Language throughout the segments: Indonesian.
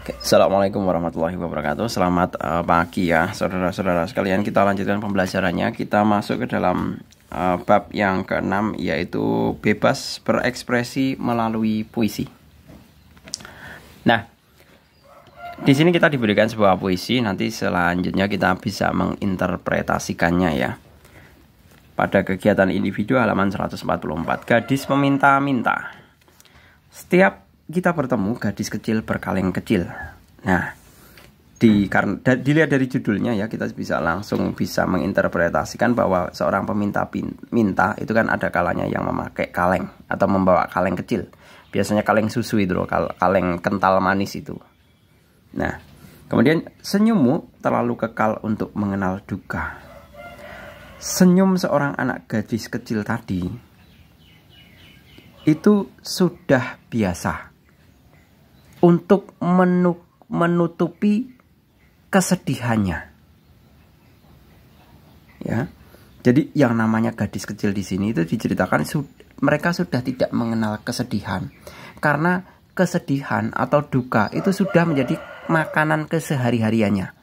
Assalamualaikum warahmatullahi wabarakatuh. Selamat pagi ya saudara-saudara sekalian. Kita lanjutkan pembelajarannya. Kita masuk ke dalam bab yang keenam, yaitu bebas berekspresi melalui puisi. Nah, di sini kita diberikan sebuah puisi. Nanti selanjutnya kita bisa menginterpretasikannya ya. Pada kegiatan individu halaman 144, gadis meminta-minta. Setiap kita bertemu, gadis kecil berkaleng kecil. Nah, dilihat dari judulnya ya, kita bisa menginterpretasikan bahwa seorang peminta-minta itu kan ada kalanya yang memakai kaleng atau membawa kaleng kecil. Biasanya kaleng susu itu loh, kaleng kental manis itu. Nah, kemudian senyummu terlalu kekal untuk mengenal duka. Senyum seorang anak gadis kecil tadi itu sudah biasa untuk menutupi kesedihannya. Ya. Jadi yang namanya gadis kecil di sini itu diceritakan mereka sudah tidak mengenal kesedihan. Karena kesedihan atau duka itu sudah menjadi makanan kesehari-hariannya.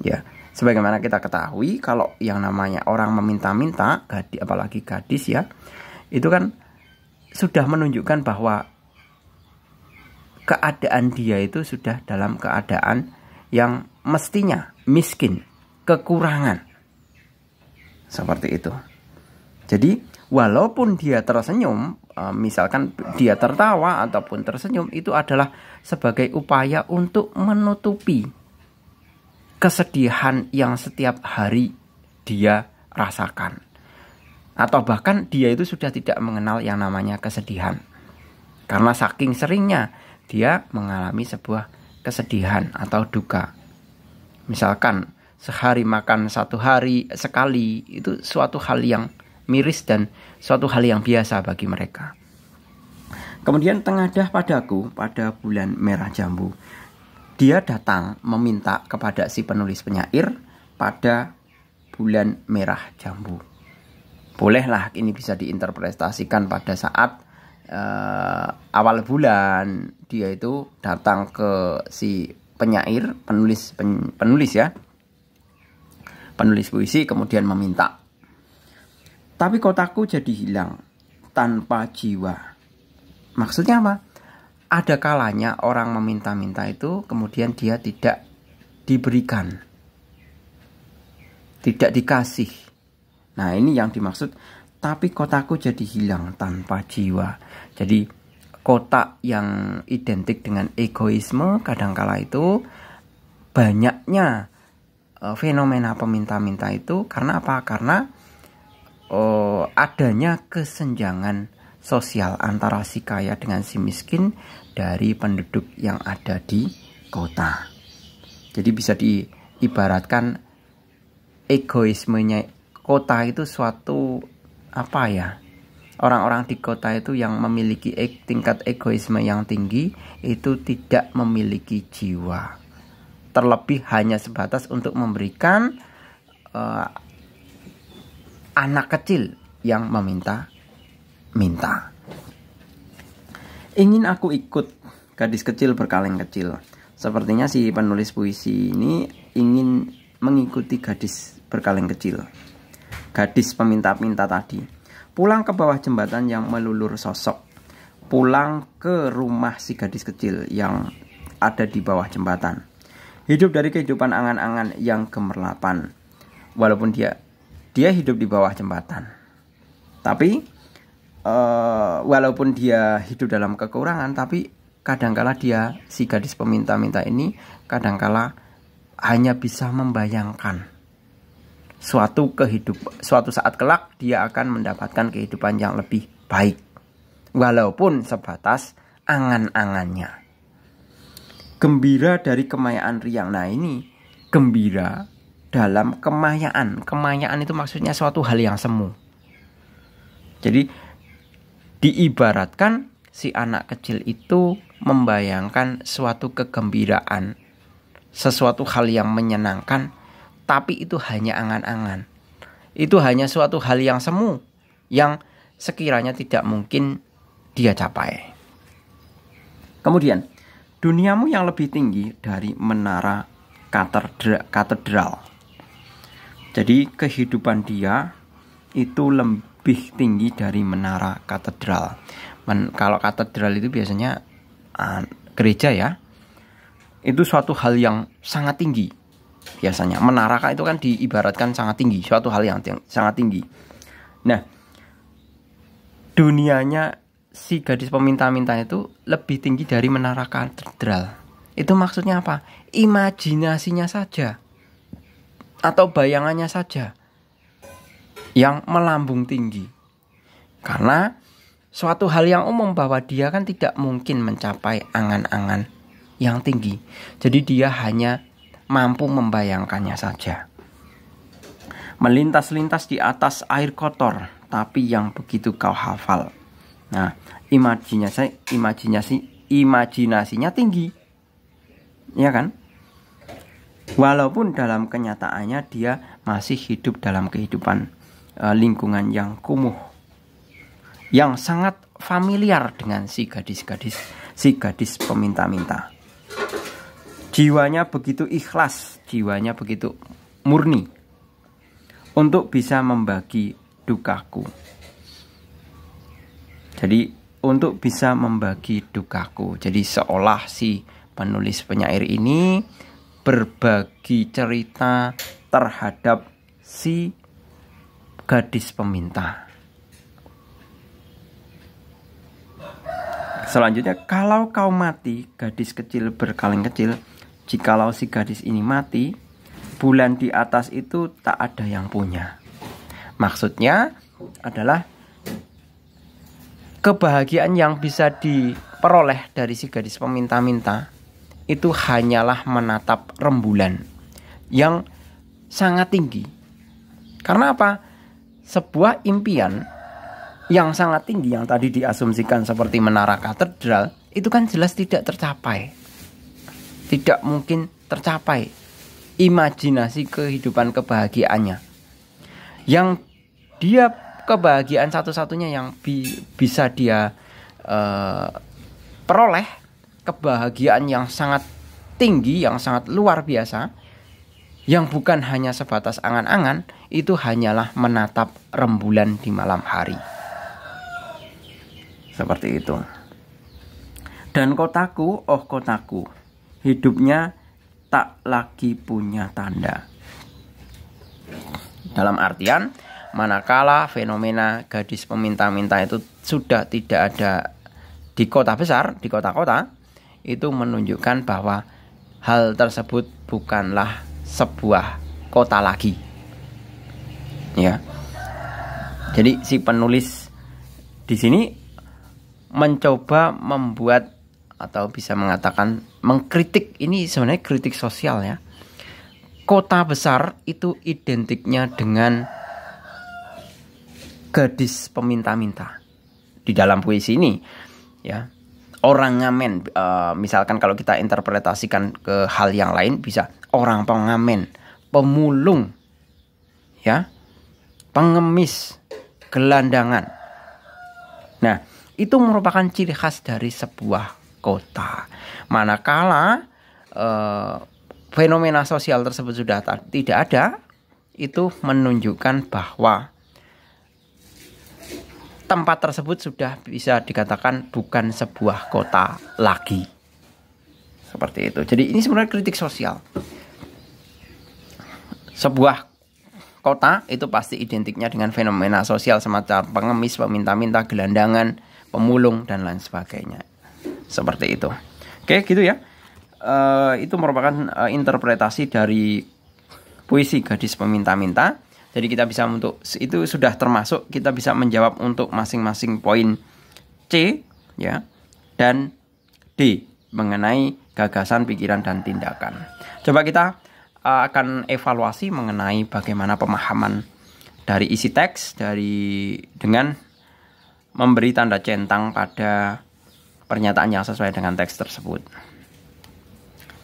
Ya, sebagaimana kita ketahui kalau yang namanya orang meminta-minta, apalagi gadis ya, itu kan sudah menunjukkan bahwa keadaan dia itu sudah dalam keadaan yang mestinya miskin, kekurangan. Seperti itu. Jadi walaupun dia tersenyum, misalkan dia tertawa ataupun tersenyum, itu adalah sebagai upaya untuk menutupi kesedihan yang setiap hari dia rasakan. Atau bahkan dia itu sudah tidak mengenal yang namanya kesedihan. Karena saking seringnya dia mengalami sebuah kesedihan atau duka. Misalkan sehari makan satu hari sekali, itu suatu hal yang miris dan suatu hal yang biasa bagi mereka. Kemudian tengadah padaku pada bulan merah jambu. Dia datang meminta kepada si penulis penyair pada bulan merah jambu. Bolehlah ini bisa diinterpretasikan pada saat awal bulan dia itu datang ke si penyair, penulis ya, penulis puisi, kemudian meminta. Tapi kotaku jadi hilang tanpa jiwa. Maksudnya apa? Ada kalanya orang meminta-minta itu kemudian dia tidak diberikan, tidak dikasih. Nah, ini yang dimaksud. Tapi kotaku jadi hilang tanpa jiwa. Jadi kotak yang identik dengan egoisme kadangkala itu banyaknya fenomena peminta-minta itu karena apa? Karena adanya kesenjangan sosial antara si kaya dengan si miskin dari penduduk yang ada di kota. Jadi bisa diibaratkan egoismenya kota itu suatu apa ya? Orang-orang di kota itu yang memiliki tingkat egoisme yang tinggi itu tidak memiliki jiwa. Terlebih hanya sebatas untuk memberikan anak kecil yang meminta-minta. Ingin aku ikut gadis kecil berkaleng kecil. Sepertinya si penulis puisi ini ingin mengikuti gadis berkaleng kecil. Gadis peminta-minta tadi. Pulang ke bawah jembatan yang melulur sosok. Pulang ke rumah si gadis kecil yang ada di bawah jembatan. Hidup dari kehidupan angan-angan yang gemerlapan. Walaupun dia hidup di bawah jembatan. Tapi walaupun dia hidup dalam kekurangan, tapi kadangkala si gadis peminta-minta ini kadangkala hanya bisa membayangkan suatu saat kelak dia akan mendapatkan kehidupan yang lebih baik, walaupun sebatas angan-angannya. Gembira dari kemayaan riang. Nah, ini gembira dalam kemayaan. Kemayaan itu maksudnya suatu hal yang semu. Jadi diibaratkan si anak kecil itu membayangkan suatu kegembiraan, sesuatu hal yang menyenangkan. Tapi itu hanya angan-angan. Itu hanya suatu hal yang semu, yang sekiranya tidak mungkin dia capai. Kemudian duniamu yang lebih tinggi dari menara katedral. Jadi kehidupan dia itu lebih tinggi dari menara katedral. Kalau katedral itu biasanya gereja ya, itu suatu hal yang sangat tinggi. Biasanya menara itu kan diibaratkan sangat tinggi, suatu hal yang sangat tinggi. Nah, dunianya si gadis peminta-minta itu lebih tinggi dari menara katedral. Itu maksudnya apa? Imajinasinya saja atau bayangannya saja yang melambung tinggi. Karena suatu hal yang umum bahwa dia kan tidak mungkin mencapai angan-angan yang tinggi. Jadi dia hanya mampu membayangkannya saja. Melintas-lintas di atas air kotor, tapi yang begitu kau hafal. Nah, imajinasinya tinggi. Ya kan? Walaupun dalam kenyataannya dia masih hidup dalam kehidupan lingkungan yang kumuh, yang sangat familiar dengan si gadis peminta-minta. Jiwanya begitu ikhlas, jiwanya begitu murni untuk bisa membagi dukaku. Jadi untuk bisa membagi dukaku. Jadi seolah si penulis penyair ini berbagi cerita terhadap si gadis peminta. Selanjutnya, kalau kau mati, gadis kecil berkaleng kecil, jikalau si gadis ini mati, bulan di atas itu tak ada yang punya. Maksudnya adalah kebahagiaan yang bisa diperoleh dari si gadis peminta-minta itu hanyalah menatap rembulan yang sangat tinggi. Karena apa? Sebuah impian yang sangat tinggi yang tadi diasumsikan seperti menara katedral itu kan jelas tidak tercapai. Tidak mungkin tercapai imajinasi kehidupan kebahagiaannya. Yang dia kebahagiaan satu-satunya yang bisa dia peroleh, kebahagiaan yang sangat tinggi, yang sangat luar biasa, yang bukan hanya sebatas angan-angan, itu hanyalah menatap rembulan di malam hari. Seperti itu. Dan kotaku, oh kotaku, hidupnya tak lagi punya tanda. Dalam artian, manakala fenomena gadis peminta-minta itu sudah tidak ada di kota besar, di kota-kota, itu menunjukkan bahwa hal tersebut bukanlah sebuah kota lagi. Ya. Jadi si penulis di sini mencoba membuat atau bisa mengatakan mengkritik, ini sebenarnya kritik sosial ya. Kota besar itu identiknya dengan gadis peminta-minta. Di dalam puisi ini ya, orang ngamen, misalkan kalau kita interpretasikan ke hal yang lain bisa orang pengamen, pemulung ya, pengemis, gelandangan. Nah, itu merupakan ciri khas dari sebuah kota. Manakala fenomena sosial tersebut sudah tidak ada, itu menunjukkan bahwa tempat tersebut sudah bisa dikatakan bukan sebuah kota lagi. Seperti itu. Jadi ini sebenarnya kritik sosial. Sebuah kota itu pasti identiknya dengan fenomena sosial semacam pengemis, peminta-minta, gelandangan, pemulung, dan lain sebagainya. Seperti itu. Oke, gitu ya. Itu merupakan interpretasi dari puisi gadis peminta-minta. Jadi kita bisa untuk itu sudah termasuk kita bisa menjawab untuk masing-masing poin C ya dan D mengenai gagasan, pikiran, dan tindakan. Coba kita akan evaluasi mengenai bagaimana pemahaman dari isi teks dengan memberi tanda centang pada pernyataan yang sesuai dengan teks tersebut.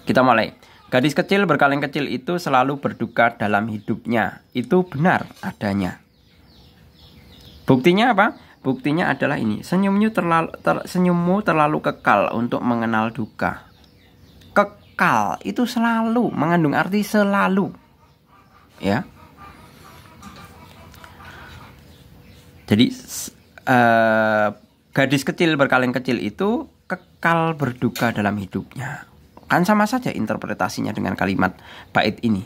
Kita mulai. Gadis kecil berkaleng kecil itu selalu berduka dalam hidupnya. Itu benar adanya. Buktinya apa? Buktinya adalah ini. Senyummu terlalu kekal untuk mengenal duka. kekal, itu selalu mengandung arti selalu. Ya. Jadi gadis kecil berkaleng kecil itu kekal berduka dalam hidupnya. Kan sama saja interpretasinya dengan kalimat bait ini.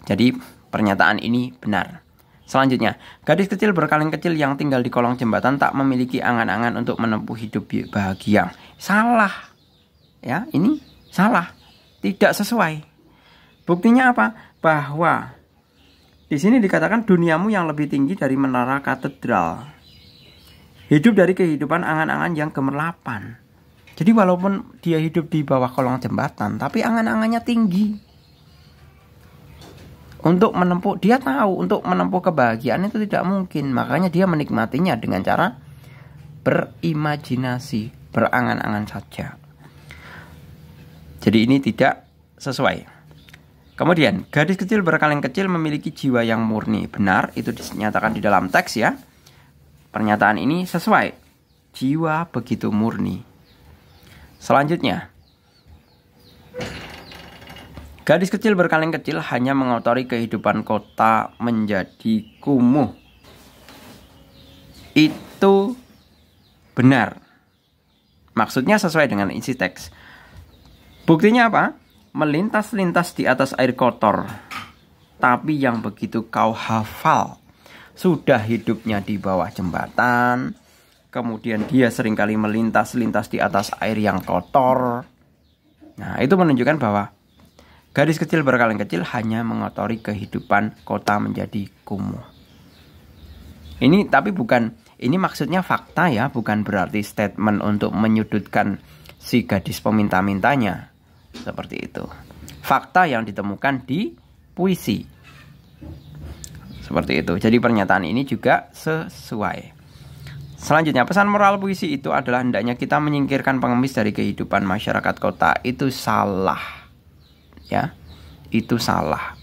Jadi pernyataan ini benar. Selanjutnya, gadis kecil berkaleng kecil yang tinggal di kolong jembatan tak memiliki angan-angan untuk menempuh hidup bahagia. Salah. Ya, ini salah. Tidak sesuai. Buktinya apa? Bahwa di sini dikatakan duniamu yang lebih tinggi dari menara katedral. Hidup dari kehidupan angan-angan yang gemerlapan. Jadi walaupun dia hidup di bawah kolong jembatan, tapi angan-angannya tinggi. Untuk menempuh, dia tahu untuk menempuh kebahagiaan itu tidak mungkin. Makanya dia menikmatinya dengan cara berimajinasi, berangan-angan saja. Jadi ini tidak sesuai. Kemudian, gadis kecil berkaleng kecil memiliki jiwa yang murni. Benar, itu dinyatakan di dalam teks ya. Pernyataan ini sesuai. Jiwa begitu murni. Selanjutnya, gadis kecil berkaleng kecil hanya mengotori kehidupan kota menjadi kumuh. Itu benar. Maksudnya sesuai dengan isi teks. Buktinya apa? Melintas-lintas di atas air kotor. Tapi yang begitu kau hafal, sudah hidupnya di bawah jembatan. Kemudian dia seringkali melintas-lintas di atas air yang kotor. Nah, itu menunjukkan bahwa gadis kecil berkaleng kecil hanya mengotori kehidupan kota menjadi kumuh. Ini tapi bukan, ini maksudnya fakta ya, bukan berarti statement untuk menyudutkan si gadis peminta-mintanya. Seperti itu. Fakta yang ditemukan di puisi. Seperti itu. Jadi pernyataan ini juga sesuai. Selanjutnya, pesan moral puisi itu adalah hendaknya kita menyingkirkan pengemis dari kehidupan masyarakat kota. Itu salah. Ya, itu salah.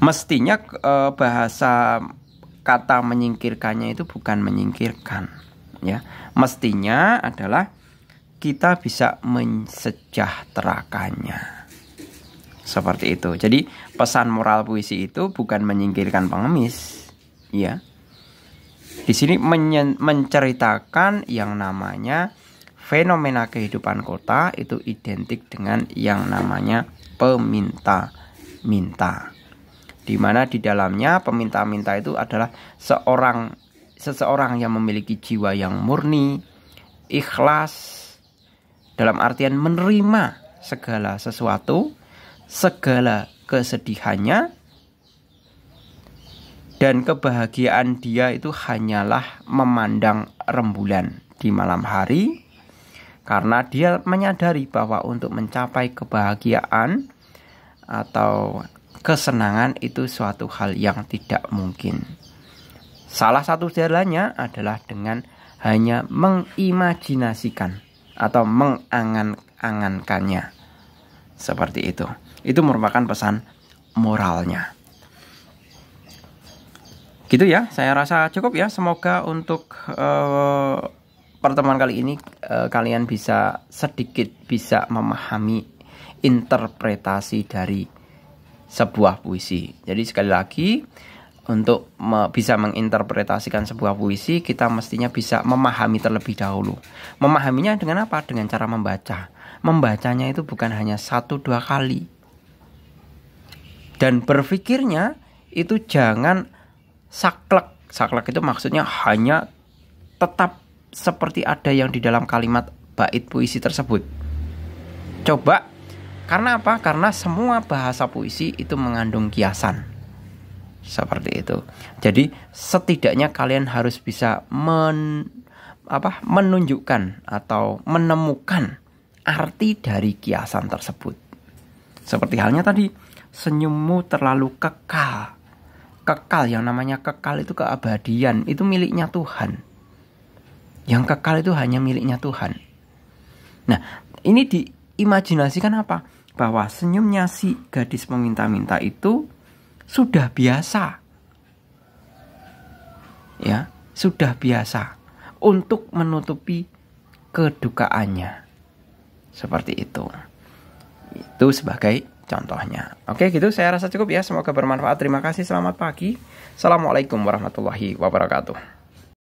Mestinya bahasa kata menyingkirkannya itu bukan menyingkirkan, ya. Mestinya adalah kita bisa mensejahterakannya. Seperti itu. Jadi pesan moral puisi itu bukan menyingkirkan pengemis, ya. Di sini menceritakan yang namanya fenomena kehidupan kota itu identik dengan yang namanya peminta-minta. Di mana di dalamnya peminta-minta itu adalah seseorang yang memiliki jiwa yang murni, ikhlas, dalam artian menerima segala sesuatu, segala kesedihannya, dan kebahagiaan dia itu hanyalah memandang rembulan di malam hari. Karena dia menyadari bahwa untuk mencapai kebahagiaan atau kesenangan itu suatu hal yang tidak mungkin. Salah satu jalannya adalah dengan hanya mengimajinasikan atau mengangan-angankannya. Seperti itu. Itu merupakan pesan moralnya. Gitu ya, saya rasa cukup ya. Semoga untuk pertemuan kali ini kalian bisa sedikit bisa memahami interpretasi dari sebuah puisi. Jadi sekali lagi, untuk bisa menginterpretasikan sebuah puisi, kita mestinya bisa memahami terlebih dahulu. Memahaminya dengan apa? Dengan cara membaca. Membacanya itu bukan hanya 1-2 kali. Dan berpikirnya itu jangan saklek. Saklek itu maksudnya hanya tetap seperti ada yang di dalam kalimat bait puisi tersebut. Coba, karena apa? Karena semua bahasa puisi itu mengandung kiasan. Seperti itu. Jadi setidaknya kalian harus bisa menunjukkan atau menemukan arti dari kiasan tersebut. Seperti halnya tadi, senyummu terlalu kekal. Kekal, yang namanya kekal itu keabadian, itu miliknya Tuhan. Yang kekal itu hanya miliknya Tuhan. Nah, ini diimajinasikan apa? Bahwa senyumnya si gadis peminta-minta itu sudah biasa. Ya, sudah biasa untuk menutupi kedukaannya. Seperti itu. Itu sebagai contohnya. Oke, gitu saya rasa cukup ya. Semoga bermanfaat. Terima kasih. Selamat pagi. Assalamualaikum warahmatullahi wabarakatuh.